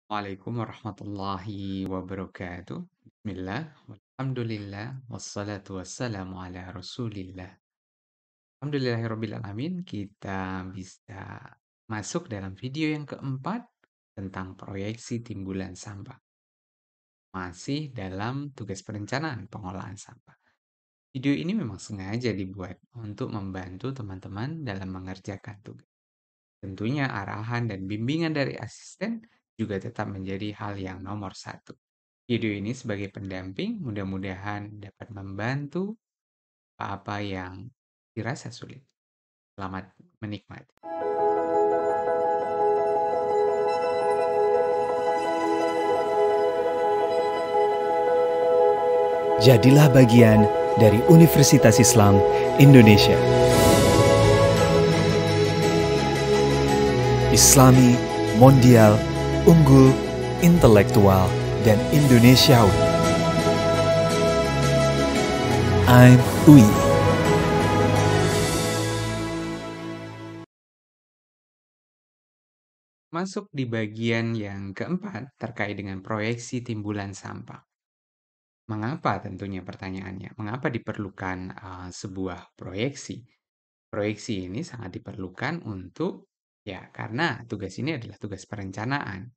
Waalaikumsalam warahmatullahi wabarakatuh. Bismillah, walhamdulillah, wassalatu wassalamu ala rasulillah. Alhamdulillahirrabbilalamin, kita bisa masuk dalam video yang keempat tentang proyeksi timbulan sampah. Masih dalam tugas perencanaan pengolahan sampah. Video ini memang sengaja dibuat untuk membantu teman-teman dalam mengerjakan tugas. Tentunya arahan dan bimbingan dari asisten juga tetap menjadi hal yang nomor satu. Video ini sebagai pendamping mudah-mudahan dapat membantu apa yang dirasa sulit. Selamat menikmati. Jadilah bagian dari Universitas Islam Indonesia. Islami, mondial, unggul, intelektual, dan Indonesiawi. I'm UI. Masuk di bagian yang keempat terkait dengan proyeksi timbulan sampah. Mengapa tentunya pertanyaannya? Mengapa diperlukan sebuah proyeksi? Proyeksi ini sangat diperlukan untuk ya karena tugas ini adalah tugas perencanaan.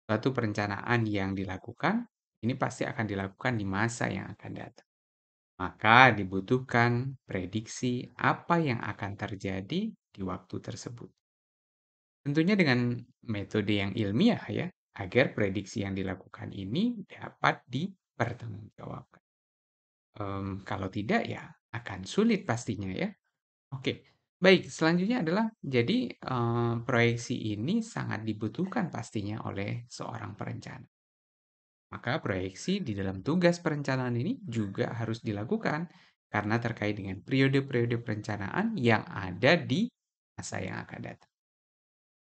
Suatu perencanaan yang dilakukan ini pasti akan dilakukan di masa yang akan datang. Maka dibutuhkan prediksi apa yang akan terjadi di waktu tersebut. Tentunya dengan metode yang ilmiah ya, agar prediksi yang dilakukan ini dapat dipertanggungjawabkan. Kalau tidak ya akan sulit pastinya ya. Oke, baik selanjutnya adalah jadi proyeksi ini sangat dibutuhkan pastinya oleh seorang perencana. Maka proyeksi di dalam tugas perencanaan ini juga harus dilakukan karena terkait dengan periode-periode perencanaan yang ada di masa yang akan datang.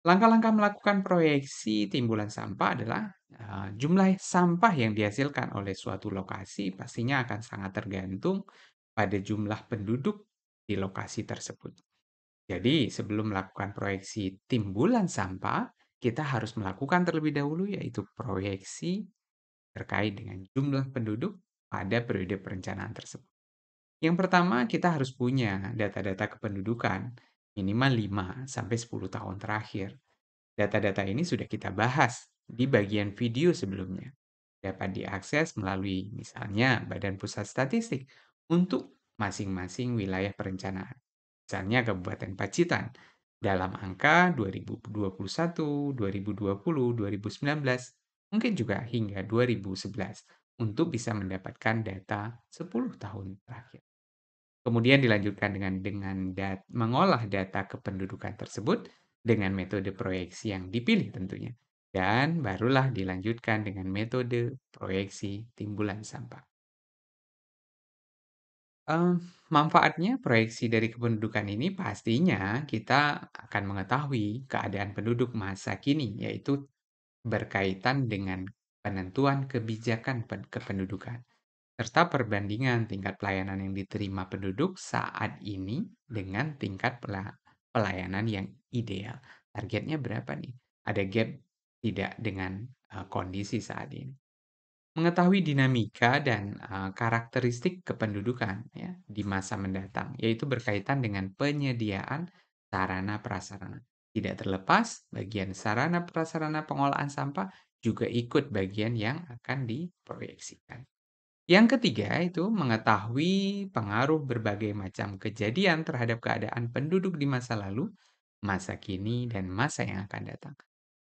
Langkah-langkah melakukan proyeksi timbulan sampah adalah jumlah sampah yang dihasilkan oleh suatu lokasi pastinya akan sangat tergantung pada jumlah penduduk di lokasi tersebut. Jadi, sebelum melakukan proyeksi timbulan sampah, kita harus melakukan terlebih dahulu yaitu proyeksi terkait dengan jumlah penduduk pada periode perencanaan tersebut. Yang pertama, kita harus punya data-data kependudukan minimal 5 sampai 10 tahun terakhir. Data-data ini sudah kita bahas di bagian video sebelumnya. Dapat diakses melalui misalnya Badan Pusat Statistik untuk masing-masing wilayah perencanaan. Misalnya Kabupaten Pacitan dalam angka 2021, 2020, 2019, mungkin juga hingga 2011 untuk bisa mendapatkan data 10 tahun terakhir. Kemudian dilanjutkan dengan mengolah data kependudukan tersebut dengan metode proyeksi yang dipilih tentunya. Dan barulah dilanjutkan dengan metode proyeksi timbulan sampah. Manfaatnya proyeksi dari kependudukan ini pastinya kita akan mengetahui keadaan penduduk masa kini, yaitu berkaitan dengan penentuan kebijakan kependudukan, serta perbandingan tingkat pelayanan yang diterima penduduk saat ini dengan tingkat pelayanan yang ideal. Targetnya berapa nih? Ada gap tidak dengan kondisi saat ini? Mengetahui dinamika dan karakteristik kependudukan ya di masa mendatang, yaitu berkaitan dengan penyediaan sarana prasarana. Tidak terlepas bagian sarana prasarana pengolahan sampah juga ikut bagian yang akan diproyeksikan. Yang ketiga itu mengetahui pengaruh berbagai macam kejadian terhadap keadaan penduduk di masa lalu, masa kini, dan masa yang akan datang.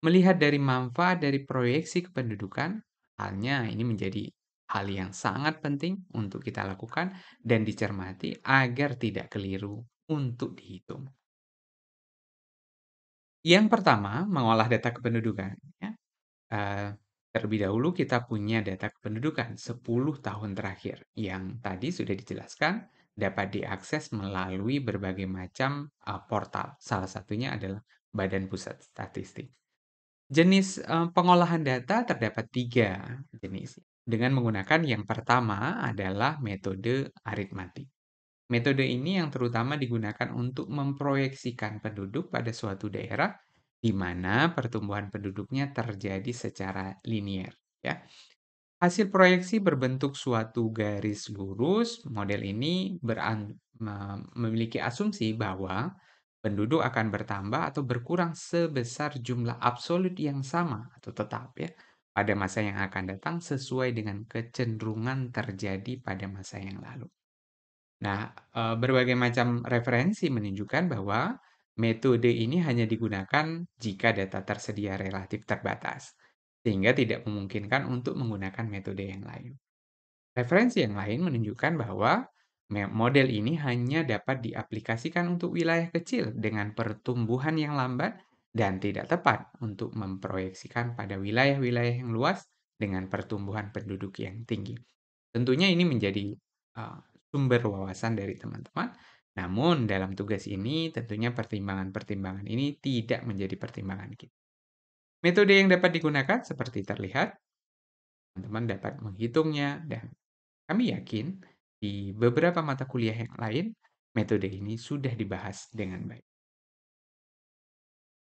Melihat dari manfaat dari proyeksi kependudukan, halnya ini menjadi hal yang sangat penting untuk kita lakukan dan dicermati agar tidak keliru untuk dihitung. Yang pertama, mengolah data kependudukan. Ya. Terlebih dahulu kita punya data kependudukan 10 tahun terakhir yang tadi sudah dijelaskan dapat diakses melalui berbagai macam portal. Salah satunya adalah Badan Pusat Statistik. Jenis pengolahan data terdapat 3 jenis. Dengan menggunakan yang pertama adalah metode aritmatik. Metode ini yang terutama digunakan untuk memproyeksikan penduduk pada suatu daerah di mana pertumbuhan penduduknya terjadi secara linier, ya. Hasil proyeksi berbentuk suatu garis lurus. Model ini memiliki asumsi bahwa penduduk akan bertambah atau berkurang sebesar jumlah absolut yang sama atau tetap, ya, pada masa yang akan datang sesuai dengan kecenderungan terjadi pada masa yang lalu. Nah, berbagai macam referensi menunjukkan bahwa metode ini hanya digunakan jika data tersedia relatif terbatas, sehingga tidak memungkinkan untuk menggunakan metode yang lain. Referensi yang lain menunjukkan bahwa model ini hanya dapat diaplikasikan untuk wilayah kecil dengan pertumbuhan yang lambat dan tidak tepat untuk memproyeksikan pada wilayah-wilayah yang luas dengan pertumbuhan penduduk yang tinggi. Tentunya ini menjadi sumber wawasan dari teman-teman, namun dalam tugas ini tentunya pertimbangan-pertimbangan ini tidak menjadi pertimbangan kita. Metode yang dapat digunakan seperti terlihat, teman-teman dapat menghitungnya dan kami yakin di beberapa mata kuliah yang lain, metode ini sudah dibahas dengan baik.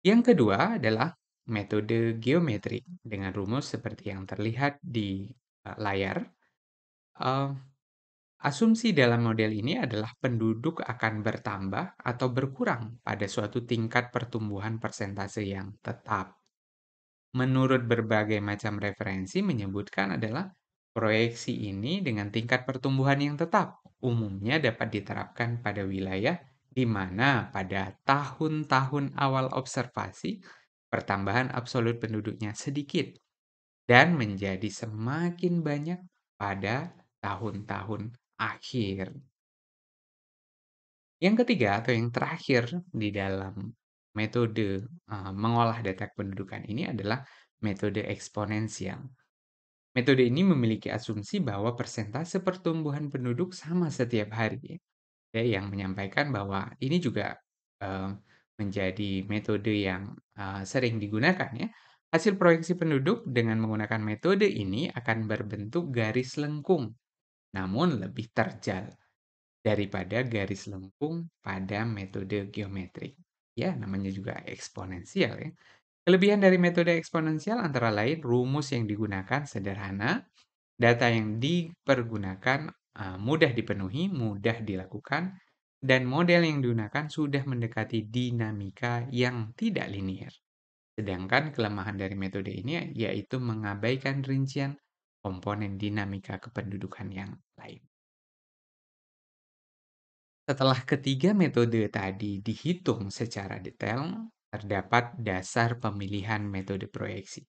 Yang kedua adalah metode geometrik dengan rumus seperti yang terlihat di layar. Eh, Asumsi dalam model ini adalah penduduk akan bertambah atau berkurang pada suatu tingkat pertumbuhan persentase yang tetap. Menurut berbagai macam referensi menyebutkan adalah proyeksi ini dengan tingkat pertumbuhan yang tetap umumnya dapat diterapkan pada wilayah di mana pada tahun-tahun awal observasi pertambahan absolut penduduknya sedikit dan menjadi semakin banyak pada tahun-tahun akhir. Yang ketiga atau yang terakhir di dalam metode mengolah data kependudukan ini adalah metode eksponensial. Metode ini memiliki asumsi bahwa persentase pertumbuhan penduduk sama setiap hari, ya, yang menyampaikan bahwa ini juga eh, menjadi metode yang sering digunakan, ya. Hasil proyeksi penduduk dengan menggunakan metode ini akan berbentuk garis lengkung, namun lebih terjal daripada garis lengkung pada metode geometrik. Ya, namanya juga eksponensial, ya. Kelebihan dari metode eksponensial antara lain rumus yang digunakan sederhana, data yang dipergunakan mudah dipenuhi, mudah dilakukan, dan model yang digunakan sudah mendekati dinamika yang tidak linier. Sedangkan kelemahan dari metode ini yaitu mengabaikan rincian komponen dinamika kependudukan yang lain. Setelah ketiga metode tadi dihitung secara detail, terdapat dasar pemilihan metode proyeksi.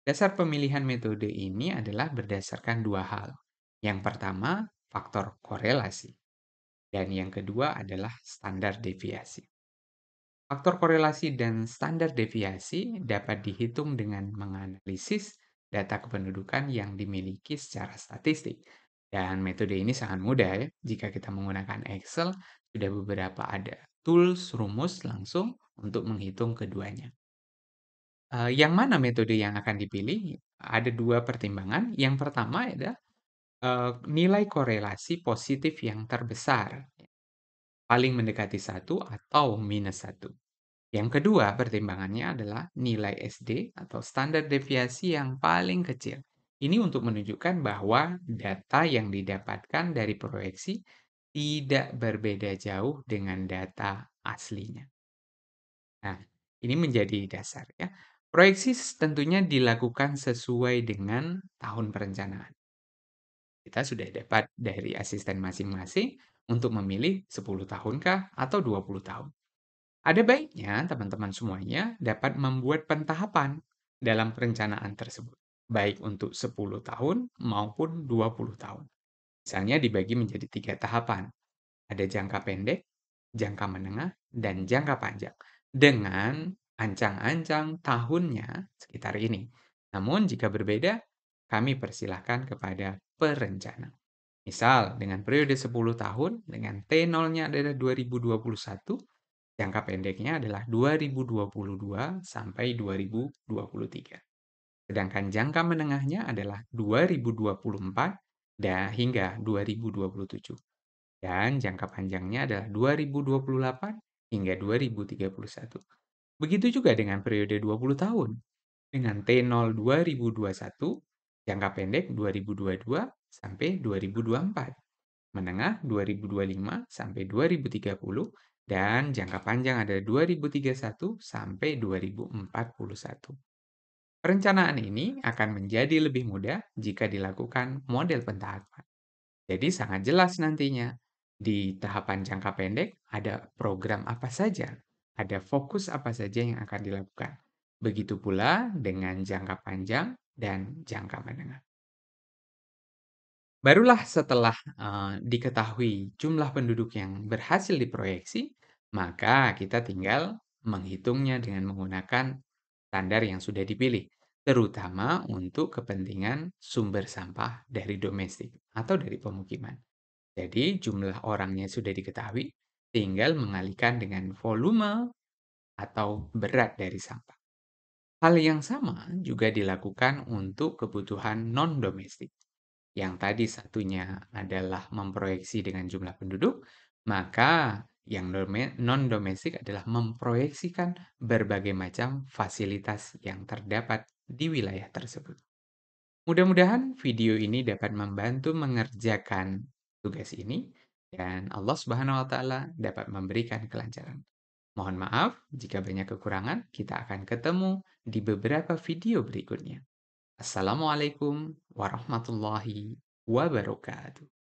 Dasar pemilihan metode ini adalah berdasarkan dua hal. Yang pertama, faktor korelasi, dan yang kedua adalah standar deviasi. Faktor korelasi dan standar deviasi dapat dihitung dengan menganalisis data kependudukan yang dimiliki secara statistik. Dan metode ini sangat mudah, ya. Jika kita menggunakan Excel, sudah beberapa ada tools, rumus langsung untuk menghitung keduanya. Yang mana metode yang akan dipilih? Ada dua pertimbangan. Yang pertama adalah nilai korelasi positif yang terbesar, paling mendekati 1 atau minus 1. Yang kedua pertimbangannya adalah nilai SD atau standar deviasi yang paling kecil. Ini untuk menunjukkan bahwa data yang didapatkan dari proyeksi tidak berbeda jauh dengan data aslinya. Nah, ini menjadi dasar, ya. Proyeksi tentunya dilakukan sesuai dengan tahun perencanaan. Kita sudah dapat dari asisten masing-masing untuk memilih 10 tahunkah atau 20 tahun. Ada baiknya teman-teman semuanya dapat membuat pentahapan dalam perencanaan tersebut, baik untuk 10 tahun maupun 20 tahun. Misalnya dibagi menjadi 3 tahapan. Ada jangka pendek, jangka menengah, dan jangka panjang. Dengan ancang-ancang tahunnya sekitar ini. Namun jika berbeda, kami persilahkan kepada perencana. Misal dengan periode 10 tahun dengan T0-nya adalah 2021, jangka pendeknya adalah 2022 sampai 2023. Sedangkan jangka menengahnya adalah 2024 hingga 2027. Dan jangka panjangnya adalah 2028 hingga 2031. Begitu juga dengan periode 20 tahun, dengan T0 2021, jangka pendek 2022 sampai 2024, menengah 2025 sampai 2030, dan jangka panjang ada 2031 sampai 2041. Perencanaan ini akan menjadi lebih mudah jika dilakukan model pentahapan. Jadi sangat jelas nantinya. Di tahapan jangka pendek ada program apa saja, ada fokus apa saja yang akan dilakukan. Begitu pula dengan jangka panjang dan jangka menengah. Barulah setelah diketahui jumlah penduduk yang berhasil diproyeksi, maka kita tinggal menghitungnya dengan menggunakan standar yang sudah dipilih, terutama untuk kepentingan sumber sampah dari domestik atau dari pemukiman. Jadi jumlah orangnya sudah diketahui, tinggal mengalihkan dengan volume atau berat dari sampah. Hal yang sama juga dilakukan untuk kebutuhan non-domestik. Yang tadi satunya adalah memproyeksi dengan jumlah penduduk, maka yang non-domestik adalah memproyeksikan berbagai macam fasilitas yang terdapat di wilayah tersebut. Mudah-mudahan video ini dapat membantu mengerjakan tugas ini dan Allah Subhanahu wa taala dapat memberikan kelancaran. Mohon maaf jika banyak kekurangan, kita akan ketemu di beberapa video berikutnya. Assalamualaikum warahmatullahi wabarakatuh.